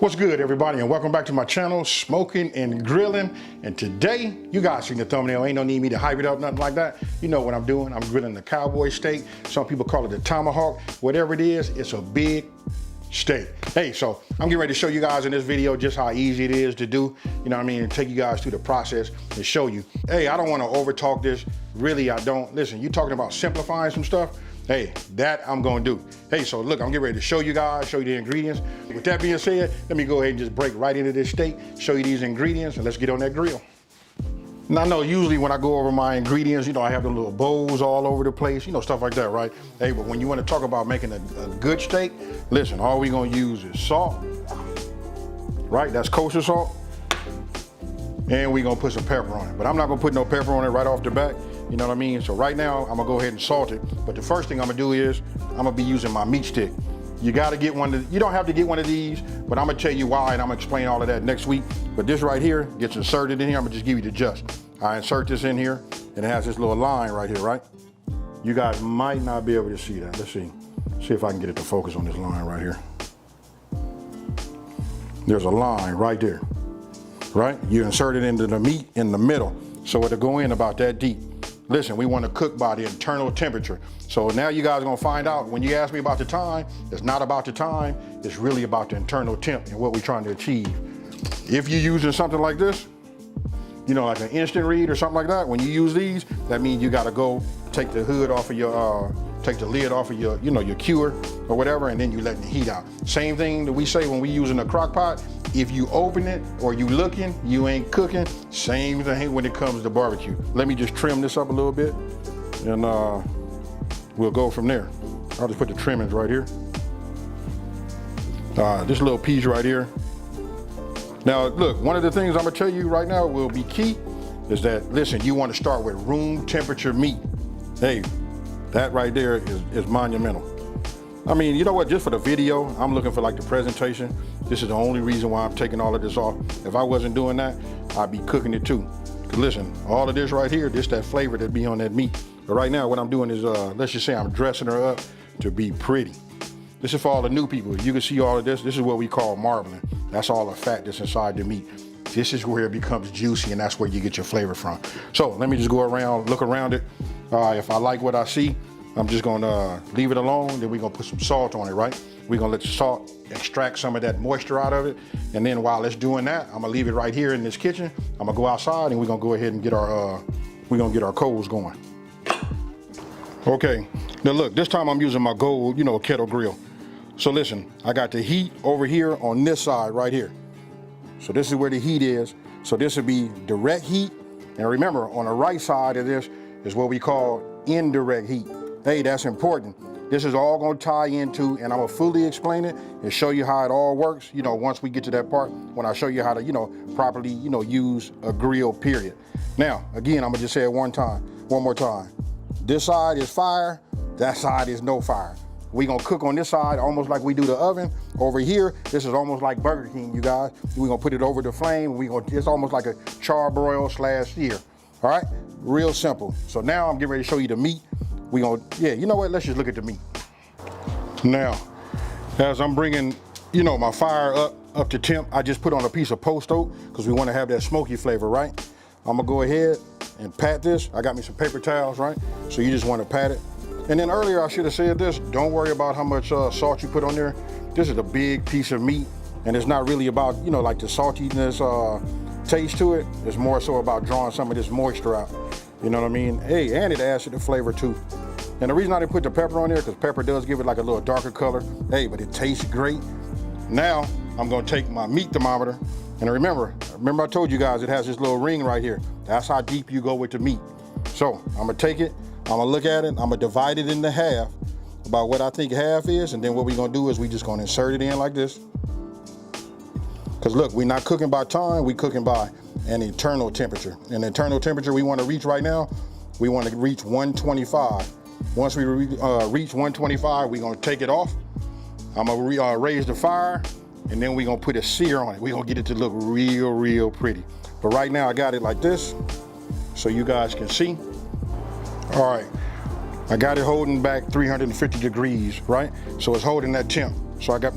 What's good, everybody, and welcome back to my channel, Smoking and Grilling. And today, you guys seen the thumbnail, ain't no need me to hype it up, nothing like that. You know what I'm doing. I'm grilling the cowboy steak. Some people call it the tomahawk. Whatever it is, it's a big steak. Hey, so I'm getting ready to show you guys in this video just how easy it is to do, you know what I mean, and take you guys through the process and show you. Hey, I don't want to over talk this. Really, I don't. Listen, you talking about simplifying some stuff. Hey, that I'm gonna do. Hey, so look, I'm getting ready to show you guys, show you the ingredients. With that being said, let me go ahead and just break right into this steak, show you these ingredients, and let's get on that grill. Now, I know usually when I go over my ingredients, you know, I have the little bowls all over the place, you know, stuff like that, right? Hey, but when you want to talk about making a good steak, listen, all we're gonna use is salt, right? That's kosher salt. And we're gonna put some pepper on it. But I'm not gonna put no pepper on it right off the bat. You know what I mean? So right now, I'm gonna go ahead and salt it. But the first thing I'm gonna do is, I'm gonna be using my meat stick. You gotta get one, you don't have to get one of these, but I'm gonna tell you why, and I'm gonna explain all of that next week. But this right here gets inserted in here. I'm gonna just give you the gist. I insert this in here, and it has this little line right here, right? You guys might not be able to see that. Let's see. See if I can get it to focus on this line right here. There's a line right there, right? You insert it into the meat in the middle, so it'll go in about that deep. Listen, we want to cook by the internal temperature. So now you guys are gonna find out, when you ask me about the time, it's not about the time, it's really about the internal temp and what we're trying to achieve. If you're using something like this, you know, like an instant read or something like that, when you use these, that means you gotta go take the hood off of your, take the lid off of your, you know, your cure or whatever, and then you letting the heat out. Same thing that we say when we using a crock pot. If you open it or you looking, you ain't cooking. Same thing when it comes to barbecue. Let me just trim this up a little bit, and we'll go from there. I'll just put the trimmings right here. This little piece right here. Now, look, one of the things I'm gonna tell you right now will be key is that, listen, you wanna start with room temperature meat. Hey, that right there is monumental. I mean, you know what, just for the video, I'm looking for like the presentation. This is the only reason why I'm taking all of this off. If I wasn't doing that, I'd be cooking it too. 'Cause listen, all of this right here, this that flavor that be on that meat. But right now, what I'm doing is, let's just say I'm dressing her up to be pretty. This is for all the new people. You can see all of this. This is what we call marbling. That's all the fat that's inside the meat. This is where it becomes juicy, and that's where you get your flavor from. So let me just go around, look around it. If I like what I see, I'm just gonna leave it alone, then we're gonna put some salt on it, right? We're gonna let the salt extract some of that moisture out of it. And then while it's doing that, I'm gonna leave it right here in this kitchen. I'm gonna go outside and we're gonna go ahead and get our coals going. Okay, now look, this time I'm using my Gold, you know, kettle grill. So listen, I got the heat over here on this side right here. So this is where the heat is. So this would be direct heat. And remember, on the right side of this is what we call indirect heat. Hey, that's important. This is all gonna tie into, and I'm gonna fully explain it and show you how it all works, you know, once we get to that part, when I show you how to, you know, properly, you know, use a grill, period. Now, again, I'm gonna just say it one more time. This side is fire, that side is no fire. We gonna cook on this side almost like we do the oven. Over here, this is almost like Burger King, you guys. We gonna put it over the flame. It's almost like a charbroil / sear, all right? Real simple. So now I'm getting ready to show you the meat. You know what, let's just look at the meat. Now, as I'm bringing, you know, my fire up to temp, I just put on a piece of post oak because we want to have that smoky flavor, right? I'm gonna go ahead and pat this. I got me some paper towels, right? So you just want to pat it. And then earlier I should have said this, don't worry about how much salt you put on there. This is a big piece of meat, and it's not really about, you know, like the saltiness taste to it. It's more so about drawing some of this moisture out. You know what I mean? Hey, and it adds to the flavor too. And the reason I didn't put the pepper on there, because pepper does give it like a little darker color. Hey, but it tastes great. Now, I'm gonna take my meat thermometer, and remember I told you guys it has this little ring right here. That's how deep you go with the meat. So, I'm gonna take it, I'm gonna look at it, I'm gonna divide it into half, about what I think half is, and then what we're gonna do is we just gonna insert it in like this. Because look, we're not cooking by time, we're cooking by an internal temperature. And the internal temperature we want to reach right now, we want to reach 125. Once we reach 125, we're going to take it off. I'm going to raise the fire, and then we're going to put a sear on it. We're going to get it to look real, real pretty. But right now I got it like this, so you guys can see. All right, I got it holding back 350 degrees, right? So it's holding that temp. So I got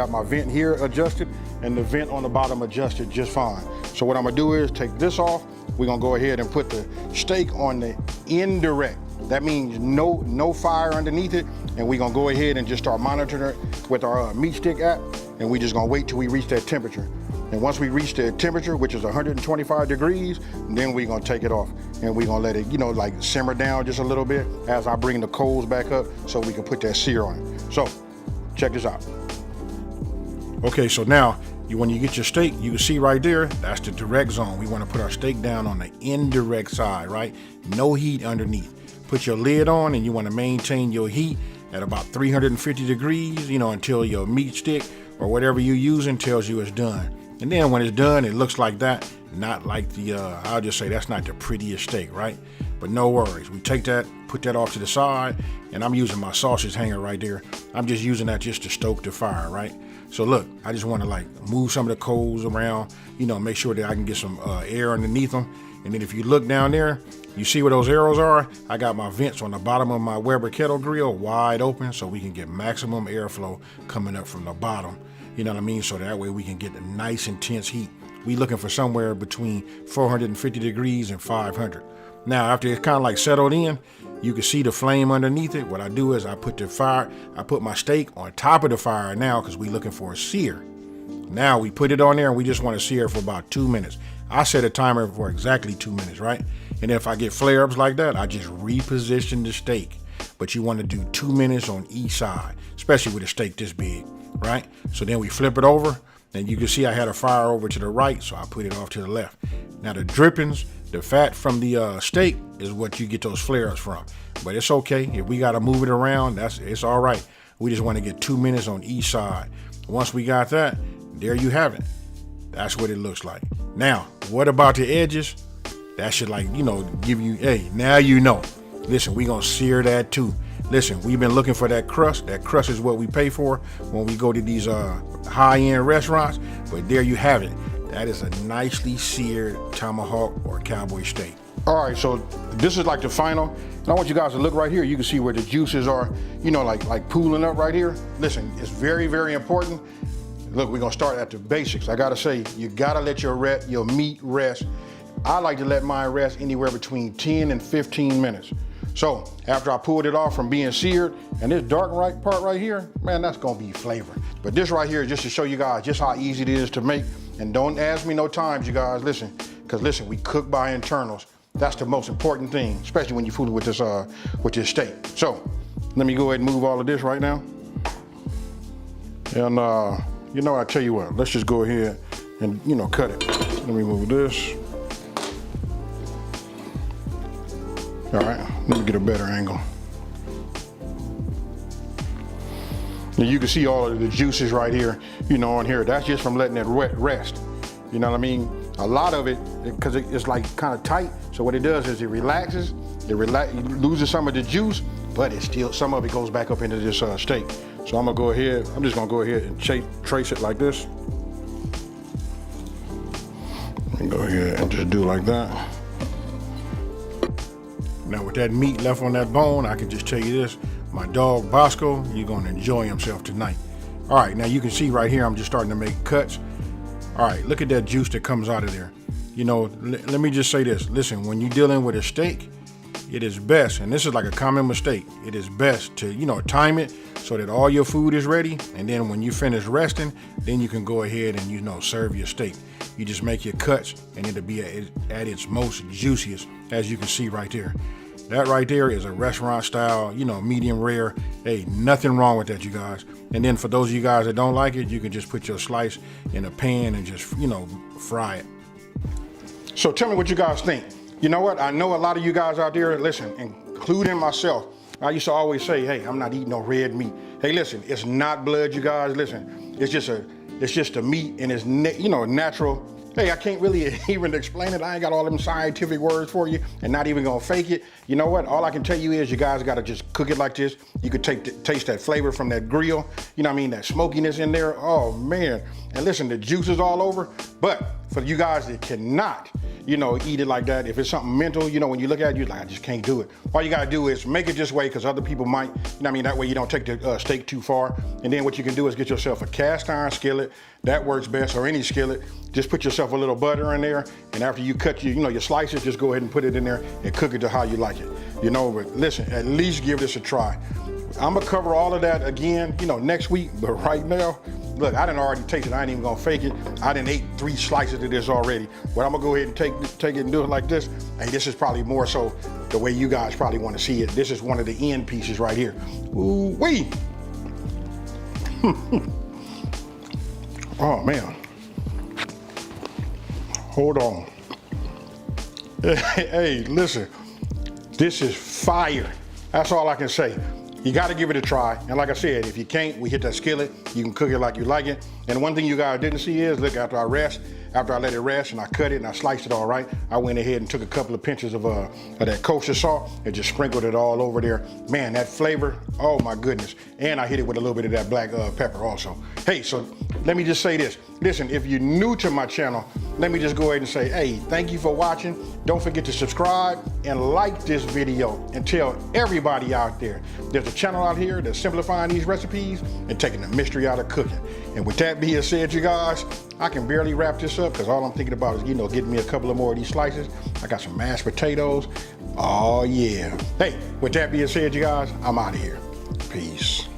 my vent here adjusted and the vent on the bottom adjusted just fine. So what I'm gonna do is take this off. We're gonna go ahead and put the steak on the indirect. That means no fire underneath it. And we're gonna go ahead and just start monitoring it with our meat stick app. And we're just gonna wait till we reach that temperature. And once we reach the temperature, which is 125 degrees, then we're gonna take it off. And we're gonna let it, like simmer down just a little bit as I bring the coals back up so we can put that sear on it. So, check this out. Okay, so now, when you get your steak, you can see right there, that's the direct zone. We wanna put our steak down on the indirect side, right? No heat underneath. Put your lid on and you wanna maintain your heat at about 350 degrees, until your meat stick or whatever you're using tells you it's done. And then when it's done, it looks like that, not like I'll just say that's not the prettiest steak, right? But no worries. We take that, put that off to the side, and I'm using my sausage hanger right there. I'm just using that just to stoke the fire, right? So look, I just want to move some of the coals around, make sure that I can get some air underneath them. And then if you look down there, you see where those arrows are? I got my vents on the bottom of my Weber kettle grill wide open so we can get maximum airflow coming up from the bottom. You know what I mean? So that way we can get a nice intense heat. We looking for somewhere between 450 degrees and 500. Now, after it's kind of settled in, you can see the flame underneath it. What I do is I put my steak on top of the fire now because we looking for a sear. Now we put it on there and we just want to sear for about 2 minutes. I set a timer for exactly 2 minutes, right? And if I get flare-ups like that, I just reposition the steak. But you want to do 2 minutes on each side, especially with a steak this big, right? So then we flip it over, and you can see I had a fire over to the right, so I put it off to the left. Now the drippings, the fat from the steak is what you get those flare-ups from. But it's okay. If we got to move it around, it's all right. We just want to get 2 minutes on each side. Once we got that, there you have it. That's what it looks like. Now, what about the edges? That should give you, hey, now you know. Listen, we gonna sear that too. Listen, we've been looking for that crust. That crust is what we pay for when we go to these high-end restaurants. But there you have it. That is a nicely seared tomahawk or cowboy steak. All right, so this is the final. And I want you guys to look right here. You can see where the juices are, like pooling up right here. Listen, it's very, very important. Look, we're gonna start at the basics. I gotta say, you gotta let your meat rest. I like to let mine rest anywhere between 10 and 15 minutes. So after I pulled it off from being seared, and this dark part right here, man, that's gonna be flavor. But this right here is just to show you guys just how easy it is to make. And don't ask me no times, you guys, listen, because listen, we cook by internals. That's the most important thing, especially when you're fooling with this steak. So let me go ahead and move all of this right now. And I tell you what, let's just go ahead and cut it. Let me move this. All right, let me get a better angle. Now you can see all of the juices right here, on here. That's just from letting it rest. You know what I mean? A lot of it, because it's kind of tight, so what it does is it relaxes, it loses some of the juice, but some of it goes back up into this steak. So I'm just gonna go ahead and trace it like this. Let me go ahead and just do like that. Now with that meat left on that bone, I can just tell you this, my dog Bosco, you're gonna enjoy himself tonight. All right, now you can see right here, I'm just starting to make cuts. All right, look at that juice that comes out of there. Let me just say this. Listen, when you're dealing with a steak, it is best, and this is a common mistake, it is best to, time it so that all your food is ready, and then when you finish resting, then you can go ahead and, serve your steak. You just make your cuts, and it'll be at its most juiciest, as you can see right there. That right there is a restaurant style, medium rare. Hey, nothing wrong with that, you guys. And then for those of you guys that don't like it, you can just put your slice in a pan and just, fry it. So tell me what you guys think. You know what? I know a lot of you guys out there, listen, including myself, I used to always say, hey, I'm not eating no red meat. Hey, listen, it's not blood, you guys. Listen, it's just a meat, and it's natural. Hey, I can't really even explain it. I ain't got all them scientific words for you, and not even gonna fake it. You know what? All I can tell you is you guys gotta just cook it like this. You could taste that flavor from that grill. You know what I mean? That smokiness in there. Oh man! And listen, the juice is all over. But for you guys that cannot, you know, eat it like that. If it's something mental, you know, when you look at it, you're like, I just can't do it. All you gotta do is make it this way, because other people might, you know what I mean, that way you don't take the steak too far. And then what you can do is get yourself a cast iron skillet. That works best, or any skillet. Just put yourself a little butter in there, and after you cut your slices, just go ahead and put it in there and cook it to how you like it. You know, but listen, at least give this a try. I'm gonna cover all of that again, you know, next week, but right now, look, I done already tasted it. I ain't even gonna fake it. I done ate 3 slices of this already, but I'm gonna go ahead and take it and do it like this. And this is probably more so the way you guys probably wanna see it. This is one of the end pieces right here. Ooh wee. Oh man. Hold on. Hey, listen, this is fire. That's all I can say. You gotta give it a try. And like I said, if you can't, we hit that skillet. You can cook it like you like it. And one thing you guys didn't see is, look, after I let it rest and I cut it and I sliced it all right, I went ahead and took a couple of pinches of that kosher salt and just sprinkled it all over there. Man, that flavor, oh my goodness. And I hit it with a little bit of that black pepper also. Hey, so let me just say this. Listen, if you're new to my channel, let me just go ahead and say, hey, thank you for watching. Don't forget to subscribe and like this video, and tell everybody out there there's a channel out here that's simplifying these recipes and taking the mystery out of cooking. And with that being said, you guys, I can barely wrap this up, because all I'm thinking about is, you know, getting me a couple of more of these slices. I got some mashed potatoes. Oh yeah. Hey, with that being said, you guys, I'm out of here. Peace.